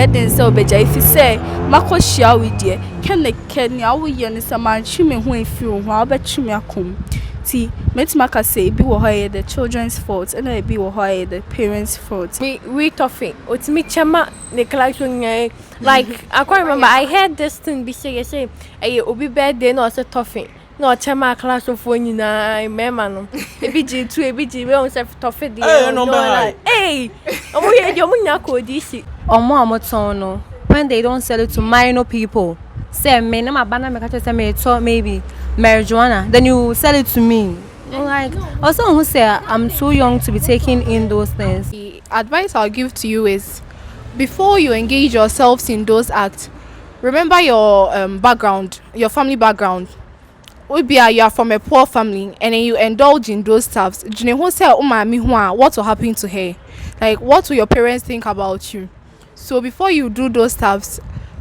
then so beja if you say mako shia with dear can ya we yen is a man chimney who if you how bet chimney come see met maka say be why the children's fault and I be why the parents fault we toffee it's me chama the collection like I can't remember I heard this thing be say obi birthday no say toffee no chama class of one na mema no ebiji we on say toffee dey no hey omo ye yo munya ko disi omo amoton no when they don't sell it to minor people say me na mabana me catch say me to maybe marijuana then you sell it to me like also who say I'm too young to be taking in those things. The advice I'll give to you is before you engage yourselves in those acts, remember your background, your family background. Maybe you are from a poor family and then you indulge in those stuffs. What will happen to her? Like, what will your parents think about you? So before you do those stuffs,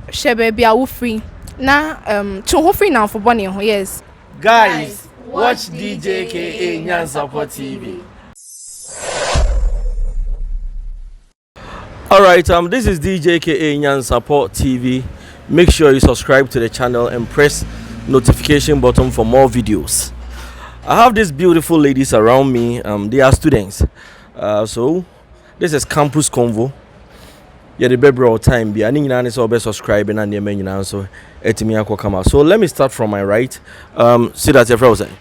shebe be a free. Now, free now for Bonnie. Yes. Guys, watch Djka Nyan Support TV. All right, this is Djka Nyan Support TV. Make sure you subscribe to the channel and press notification button for more videos. I have these beautiful ladies around me. They are students. So this is Campus Convo. Yeah, the baby all time be. I need to subscribe and so so let me start from my right. See that your friend.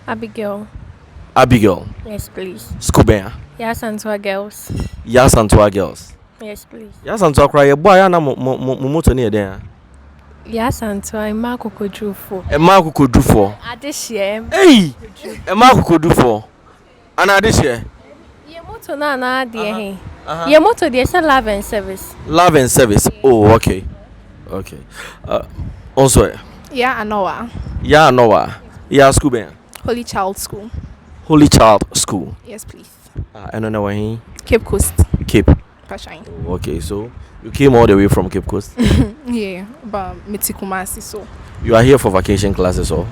Abigail. Abigail. Yes, please. Scubea. Yes, Antoa girls. Yes, Antoa girls. Yes, please. Yes, Antoa cry. Boy, I na moto near there. Yes, Antoa. Marco could do for. A Marco could do for. This year. Hey, a Marco could do for. And this year. Your motor na dear. Your motor there's a love and service. Love and service. Oh, okay. Okay. Also. Yeah, Anoa. Yeah, Noah. Yeah, Scubea. Holy Child School. Holy Child School. Yes, please. I don't know where he. Cape Coast. Cape. Pashine. Okay, so you came all the way from Cape Coast. Yeah, but Mitikumasi so. You are here for vacation classes, or?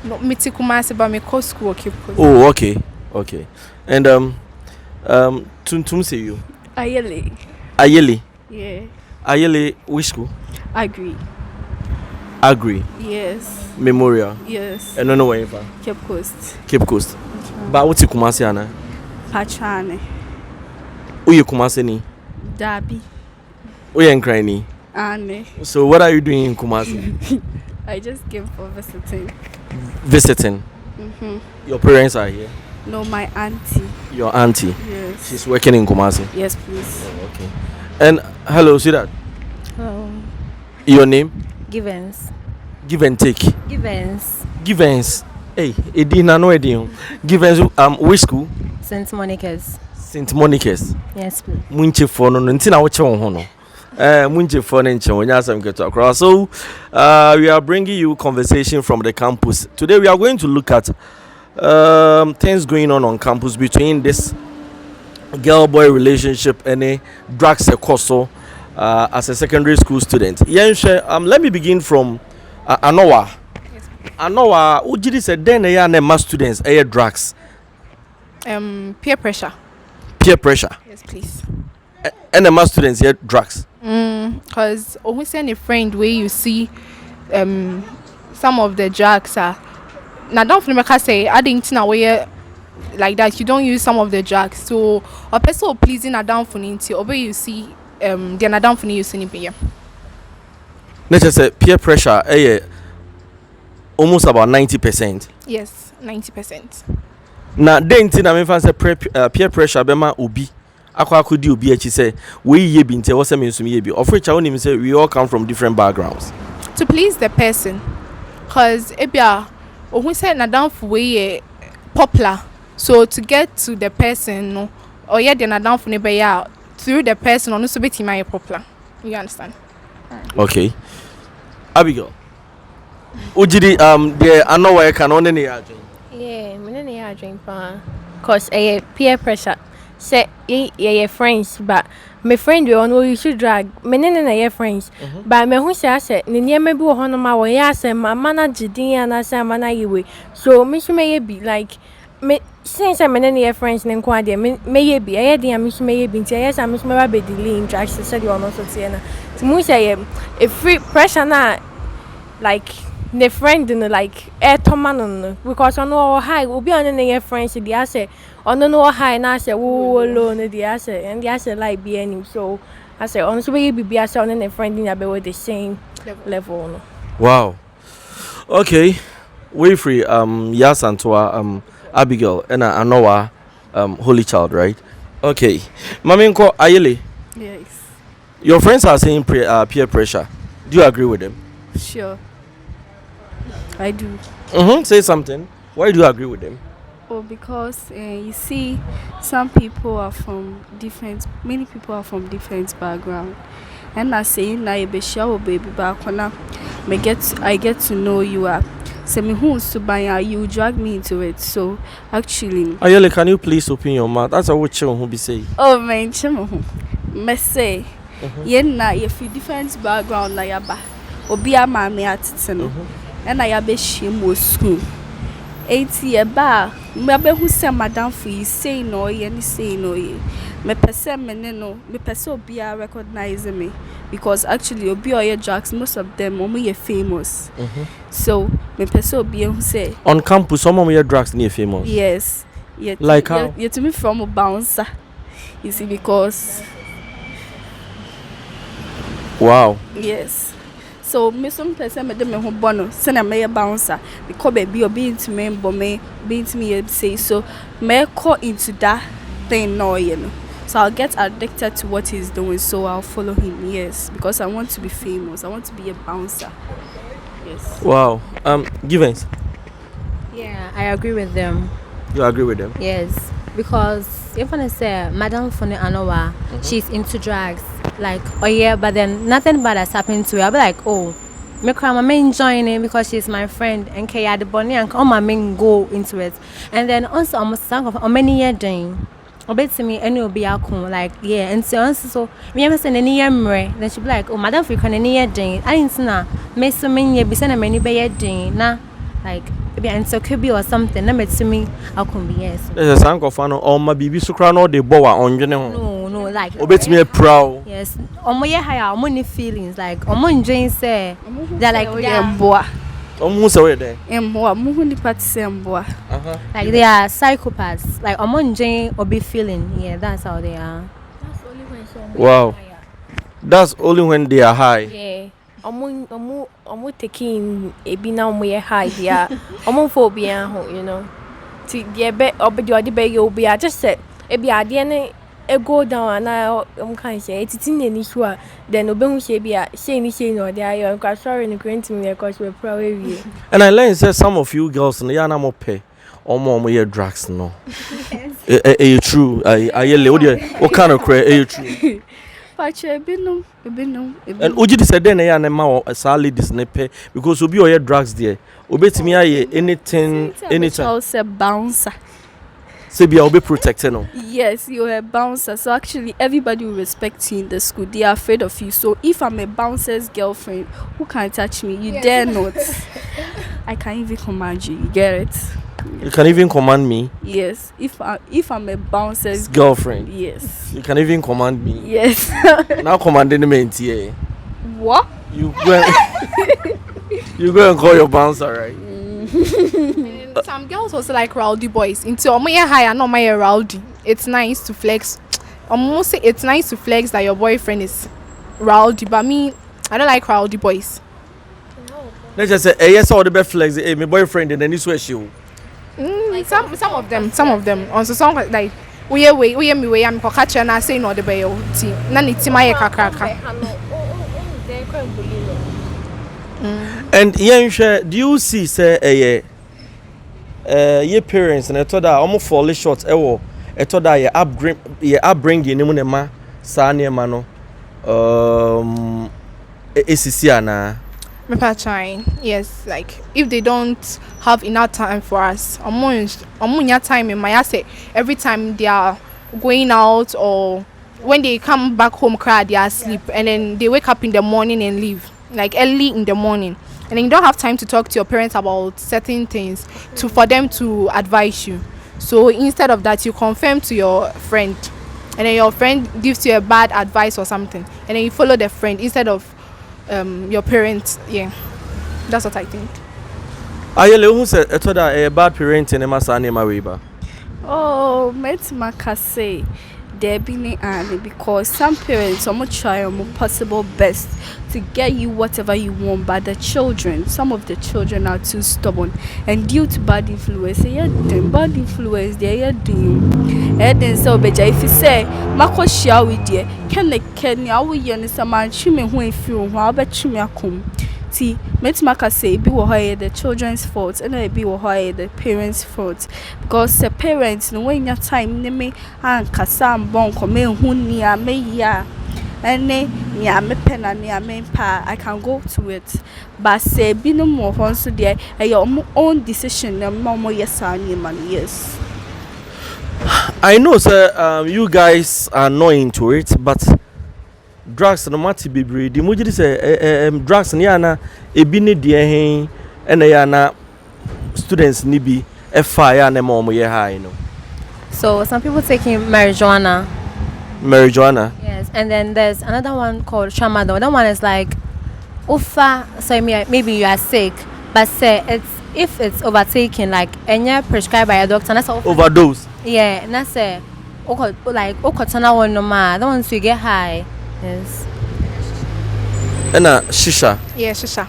No, Mitikumasi, but me co school Cape Coast. Oh, okay, okay. And Tuntum say you. Ayele. Ayele. Yeah. Ayele, which school? Agree. Agri. Yes. Memorial. Yes. I don't know where you from. Cape Coast. Cape Coast. But what's Kumasi ana? Pachane. Uye Kumasi ni? Dabi. Uye Nkrai ni? Ane. So what are you doing in Kumasi? I just came for visiting. Visiting. Your parents are here. No, my auntie. Your auntie. Yes. She's working in Kumasi. Yes, please. Oh, okay. And hello, see that? Hello. Your name? Givens. Give and take. Givens. Givens. Hey, Edina no Edin. Givens which school? St. Monica's. St. Monica's. Yes, please. Munche for no ntina wo che ho no. Munche for no nche wonya asem keto akra. So, we are bringing you conversation from the campus. Today we are going to look at things going on campus between this girl boy relationship and a drugs ekoso as a secondary school student. Let me begin from Anoa. Yes. Anoa, ujidi said then na students drugs. Peer pressure. Peer pressure. Yes, please. And the students here drugs. Because always send a friend where you see some of the drugs are now don't say I didn't know where like that you don't use some of the drugs. So a person pleasing a down for ninety or you see they're not down for you see here. Let's just say peer pressure almost about 90%. Yes, 90%. Now then I mean say peer pressure bema obi akwa akudi obi echi say we ye bi nte wose me ye bi of which I only say we all come from different backgrounds to please the person cause ebia who said na down for we popular so to get to the person no or yeah they na down for ne through the person on so beti my popular, you understand? Okay. Abigail ujidi there I know where can only yeah me na drink pa cause peer pressure say yeah friends but my friend we on you should drag me na yeah friends but me hu say ne niam bi wo hono ma wo ya say mama na gidin na say mama na yewe so me should me be like me since I'm in your friends and inquire me be I had the amish may be yes I'm ba be delay in tracks said you are not so To say a free pressure na like the friend in like air toman because on our high will be on the friends the asset on no high and I say oh alone the asset and the asset like be any so I say honestly be a son and a friend in about the same level no. Wow. Okay. We free Yas Antoa Abigail and Anoa Holy Child, right? Okay. Maminko Ayele. Yes. Your friends are saying peer pressure. Do you agree with them? Sure. I do. Say something. Why do you agree with them? Oh, because you see, some people are from different. Many people are from different background, and I say na you be sure baby back when I get to know you are. Say me who's to buy you drag me into it. So actually, Ayele, can you please open your mouth? That's what who be saying. oh man, chemo, me say, na you feel different background na yaba. Obi a mama atiteno. And I have a shame school. 80 year bar, maybe who say madam for you say no, any say no. Me person no, me person be recognize me because actually obi or your drugs, most of them only famous. So me person be who say on campus, some of your drugs near famous. yes, yeah, like how you to me from a bouncer. You see because wow. yes. So me some person me dem ho bono say na me bouncer because baby obi into me but me be into me say so me call into that thing no you know. So I'll get addicted to what he's doing so I'll follow him. Yes, because I want to be famous. I want to be a bouncer. Yes. Wow. Givens. Yeah, I agree with them. You agree with them? Yes, because if I say Madam Fone Anowa, she's into drugs. Like, oh yeah, but then nothing bad has happened to her. I'll be like, oh, me cry, my main join in because she's my friend and Kaya the bunny and all my main go into it. And then also almost sang of many year thing. Obey to me and you'll be like, yeah, and so we ever send any year then she'll be like, oh, Madam Freakin any year thing. I didn't know, may so many be sending many by thing. Nah, like, maybe and so could be or something. Let me to me, I'll come be yes. There's a sang of fun or my baby sukran or the boa on you know. No, like, Obey to me a proud. yes, my higher money feelings like on Jane say they're like Mboa. Almost away there. Mboa muhu ni pati se mboa. like they are psychopaths. Like on Jane or be feeling. Yeah, that's how they are. That's only when some Wow. That's only when they are high. yeah. Omo taking a be now we high there. Omo phobia you know. To the be obi the be you be I just said e be ade e go down and I can say it's in any sure then obi say be say no there you sorry in grant me because we're proud of you. And I learned say some of you girls no ya na mo pay or more your drugs no. Yes. True. What kind of cray true. Pache ebinum. And Uji said then I am a solid snippet because obi or your drugs there. Obi to me anything anytime. I'll say bouncer. So be I'll be protected no. Yes, you're a bouncer. So actually, everybody will respect you in the school. They are afraid of you. So if I'm a bouncer's girlfriend, who can touch me? You dare not. I can't even command you. You get it? You can even command me. Yes. If I'm a bouncer's girlfriend. Yes. You can even command me. Yes. Now commanding me here. What? You go and call your bouncer, right? Some girls also like rowdy boys. Until my high and not my rowdy. It's nice to flex. Almost say it's nice to flex that your boyfriend is rowdy, but me, I don't like rowdy boys. Let's just say, hey, yes, all the best flex. Hey, my boyfriend, and then you swear you. Some of them. Also, some like we I'm catch and I say no the bay. Nani timaye kakraka. And do you see say your parents and I thought that almost fall short I thought that your upbringing ni ma sa ne ma no esisiana Me trying. Yes, like if they don't have enough time for us, omunya time in my say every time they are going out or when they come back home cry they are asleep and then they wake up in the morning and leave like early in the morning and then you don't have time to talk to your parents about certain things for them to advise you. So instead of that you confirm to your friend and then your friend gives you a bad advice or something, and then you follow the friend instead of your parents. Yeah, that's what I think. Ayele who said a bad parent in a masani mariba. Oh, metimaka say there be and because some parents are try possible best to get you whatever you want, but some of the children are too stubborn, and due to bad influence, bad influence they're doing. And then so beja if you say mako share with you, can ya we yen some man chime who if you want bet me akum. See, metimaka say be wo the children's fault and I be wo the parents' fault, because the parents no when your time ne me and kasam bon come who near me ya and me pen and me pa I can go to it, but say be no more once there your own decision and mama yes man yes. I know, sir, you guys are not into it, but drugs no matter be breed. The mujidi say drugs ni ana ebi ni die hen ena ya na students ni bi e fire na mo ye high no. So some people taking marijuana. Marijuana. Yes, and then there's another one called tramadol. That one is like ufa. So maybe you are sick, but say if it's overtaken, like and you're prescribed by a doctor, that's all. Overdose. Yeah, and that's like okotana one no ma. That one so you get high. Yes. And shisha. Yeah, shisha.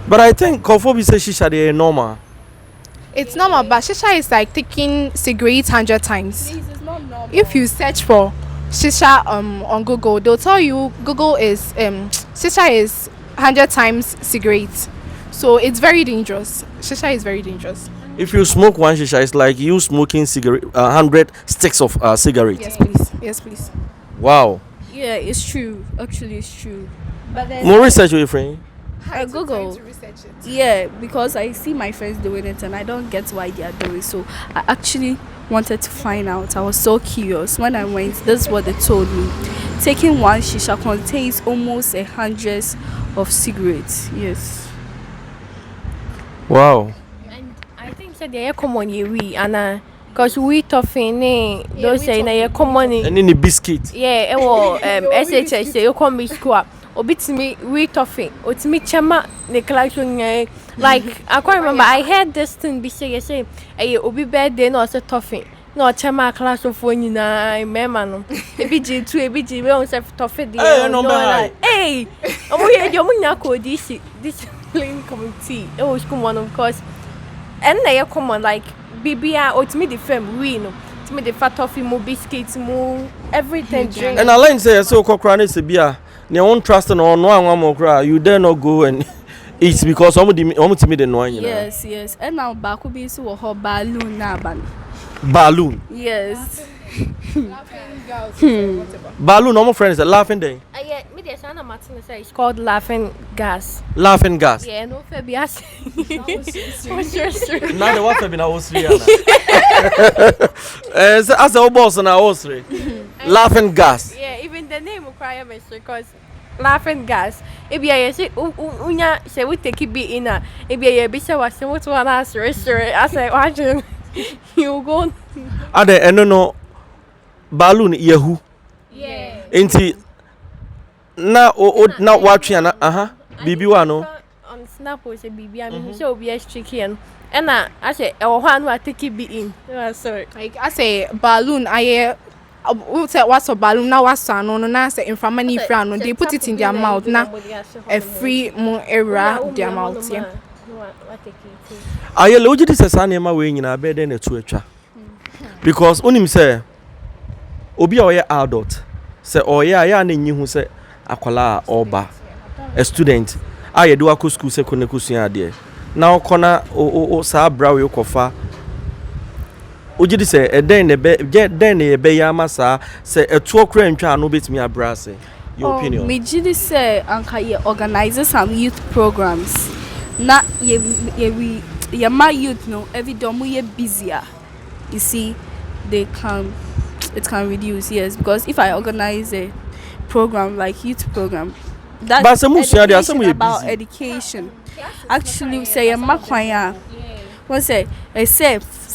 But I think Convo say shisha they normal. It's normal, but shisha is like taking cigarettes 100 times. Please, it's not normal. If you search for shisha on Google, they'll tell you Google is shisha is 100 times cigarettes. So it's very dangerous. Shisha is very dangerous. If you smoke one shisha, it's like you smoking 100 sticks of cigarette. Yes, please. Yes, please. Wow. Yeah, it's true. Actually, it's true. But then More research with your friend. I Google. To research it. Yeah, because I see my friends doing it and I don't get why they are doing so. I actually wanted to find out. I was so curious. When I went, this is what they told me. Taking one shisha contains almost 100 of cigarettes. Yes. Wow. And I think that they are common we and because we toffee those say na common. And in the biscuit. Yeah, SHS say you come be school. Obitimi we toffee. Otimi chama the collection like I can't remember. I heard this thing be say obi birthday no say toffee. No chama class of one na remember no. Ebi G2 ebi G we on say toffee there. Hey, omo ye yo munya ko this plain committee. It was common of course. And they common like Bibia or to me the femme we no. To me the fat toffee mo biscuits mo everything drink. And Alain say so kokra se bia ne won trust no one kra you dare not go and eat because some to me the no one. Yes. And now back will be so her balloon na ban. Balloon. Yes. Balloon normal friends are laughing day. Yeah, me the son of Martin say it's called laughing gas. Laughing gas. Yeah, no Fabias. Now the water been was three. As a boss and I was three. Laughing gas. Yeah, even the name will cry because laughing gas. If you say unya say we take it be in a if you be say what one answer I say watching you go. Ade no balloon yehu. Yeah. Enti na na watwe na bibi wa no on snap was a bibi I mean so be chicken and I say e wo hwan wa take it be in. Sorry. Like I say balloon I what's a balloon now what's no na say in from many friend they put it in their mouth na a free more era their mouth yeah. Ayele oji dis sanema we nyina be den etu atwa because onim say obi a oye adult say oye aya na nyi hu say akwala oba a student aye do akọ school say kone kusua ade na okona o sa bra we kofa oji dis eden ne be den ne be ya masa say etu okra ntwa no betimi abra say your opinion me jidi say anka ye organize some youth programs na ye my youth no every day we busier. You see it can reduce, yes, because if I organize a program like youth program that's about education. Actually say makwanya one say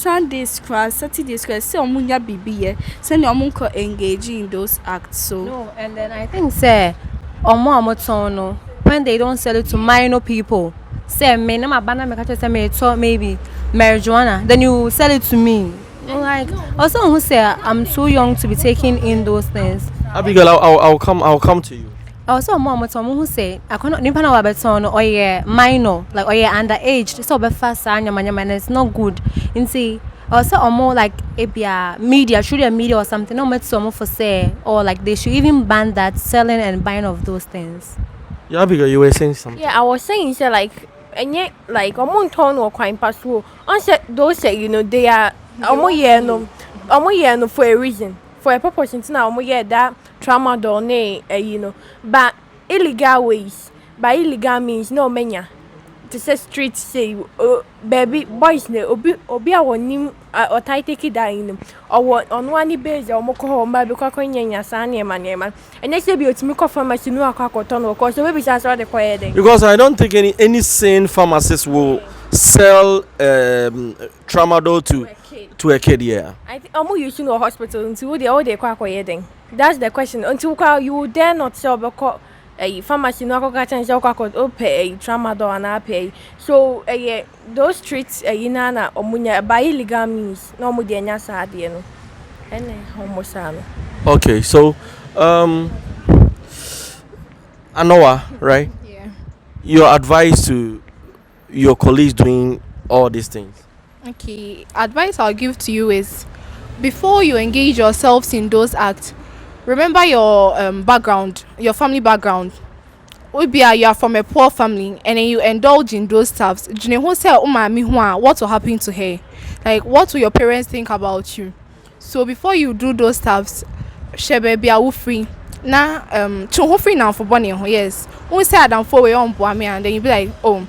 Sundays class, Saturdays class, say omunya bibi say ni omunko engage in those acts. So no, and then I think say omo when they don't sell it to minor people, say me na mabana me catch say me talk maybe marijuana, then you sell it to me. Like also who say I'm too young to be taking in those things. Abigail, I'll come to you. Also mom who say I cannot nimpa na wabeton or yeah minor like or yeah underage so be fast and it's not good. You see also or more like a media should a media or something no met some for say or like they should even ban that selling and buying of those things. Yeah, Abigail, you were saying something. Yeah, I was saying say like and yet like ton or crime pass on say those say you know they are no for a reason. For a purpose into now that trauma don't you know but illegal ways by illegal means no menya to say street say baby boys ne obi a wonim or tie take it down or on one base or moko home by because nyanya san man and they say be otimi ko pharmacy no akwakoton or cause so maybe that's what they call them Because I don't think any sane pharmacist will sell tramadol to a kid. Yeah, I think you know hospital until they all they kwako. That's the question. Until you dare not sell because a pharmacy no go catch and sell kwako pay tramadol and pay. So those streets inana omunya by illegal means no mu dey nya sad no. Ene homosano. Okay, so Anoa, right? Yeah. Your advice to your colleagues doing all these things. Okay, advice I'll give to you is before you engage yourselves in those acts, remember your background, your family background. Maybe you are from a poor family and then you indulge in those stuffs. What will happen to her? Like, what will your parents think about you? So before you do those stuffs, shebe be a free. Na free now for bunny. Yes, we say I don't for your own boy and then you be like, oh,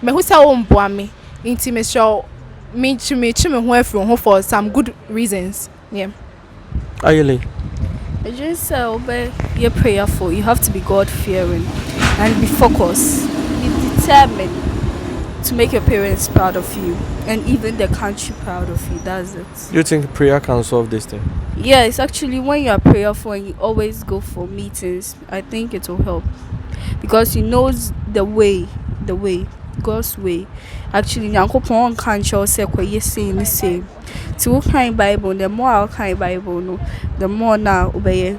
me who say own boy me intimate show. Me who for some good reasons. Yeah. Ayele. I just say you're prayerful. You have to be God fearing and be focused. Be determined to make your parents proud of you and even the country proud of you. That's it. Do you think prayer can solve this thing? Yeah, it's actually when you are prayerful and you always go for meetings, I think it will help because he knows the way, God's way. Actually, Nyankopon can't show say saying the same. To kind Bible, the more I'll kind Bible, no, the more now obey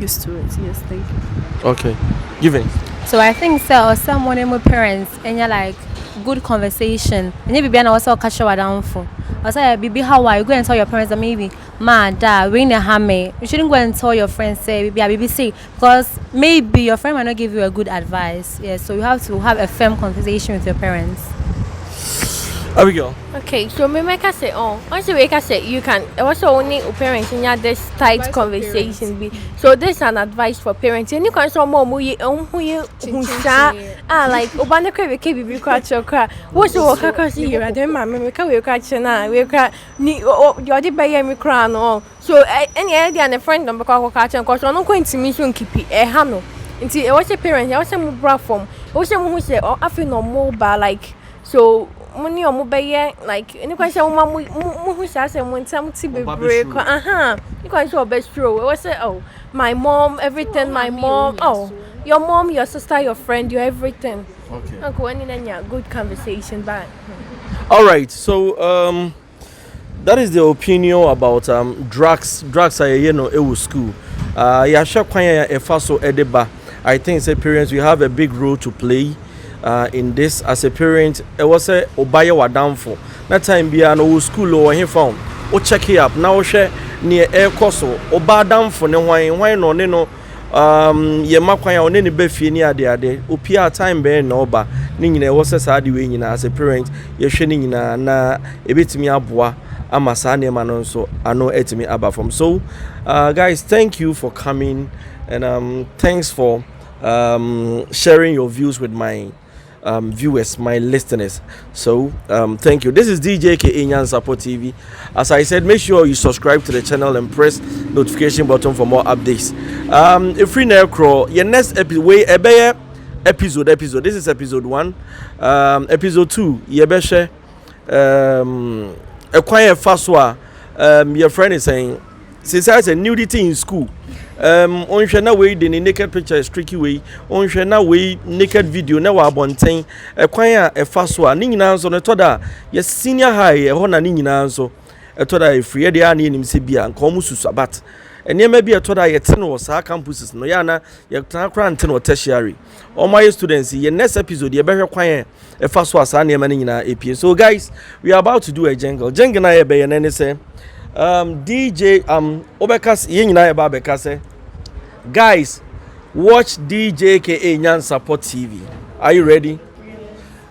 used to it. Yes, thank you. Okay, giving. So I think so or someone with parents and you're like good conversation and you be also catch you down for. I say baby how are you go and tell your parents that maybe ma dad we in a hammy. You shouldn't go and tell your friends say baby say because maybe your friend might not give you a good advice. Yeah, so you have to have a firm conversation with your parents. Abigail. Okay, so me make say once you say you can also only parents in this tight Advice conversation be so this is an advice for parents and you can show more who like obana kwe ke bibi kwa chokra wo so wo kaka si here dem ma me ka we kwa chena we kwa ni you dey buy me kra no so any idea and friend number kwa kwa chen ko so no ko ntimi so nkipi ha no nti was a parents e was a bra from wo se mu say afi no mo ba like so money or mobile like any question who says and when some to be break you can show best true I say oh my mom everything my mom your mom your sister your friend your everything okay when in a good conversation back. All right, so that is the opinion about drugs are school yeah sure kwanya e fa so edeba. I think say parents we have a big role to play in this. As a parent it was a obaye wadamfo that time bia no school or he found o check it up now share near air coso obadamfo ne hwan no ne no ye makwan ya one ne ba fie ni ade opia time be na oba ne nyina e was sa ade we nyina as a parent ye hwe ne nyina na ebetimi aboa ama sa ne ma no nso ano etimi aba from. So guys, thank you for coming and thanks for sharing your views with my viewers, my listeners. So thank you. This is Djka Inyan Support TV. As I said, make sure you subscribe to the channel and press notification button for more updates. If we now crawl your next episode, this is episode 1. Episode 2 yebeshe quiet fast one. Your friend is saying, since I said nudity in school. On share na way the naked picture is tricky way. On share na way naked video na wa bonten. Quiet a fast one. Ni nyina so no toda. Yes senior high. Ho na ni nyina so. Toda free dey an nim se bia nka omu susu abat. Enema bia toda yete no sa campuses no ya na ye tan kra nte no tertiary. All my students, ye next episode ye behwe kwan e fa so asa na ni nyina epie. So guys, we are about to do a jingle. Jingle na ye be ye ne say DJ Obekas ye nyina ye ba beka say guys, watch Djka Nyan Support TV. Are you ready?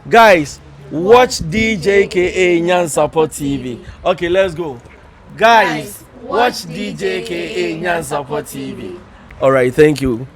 Guys, watch Djka Nyan Support TV. Okay, let's go. Guys, watch Djka Nyan Support TV. All right, thank you.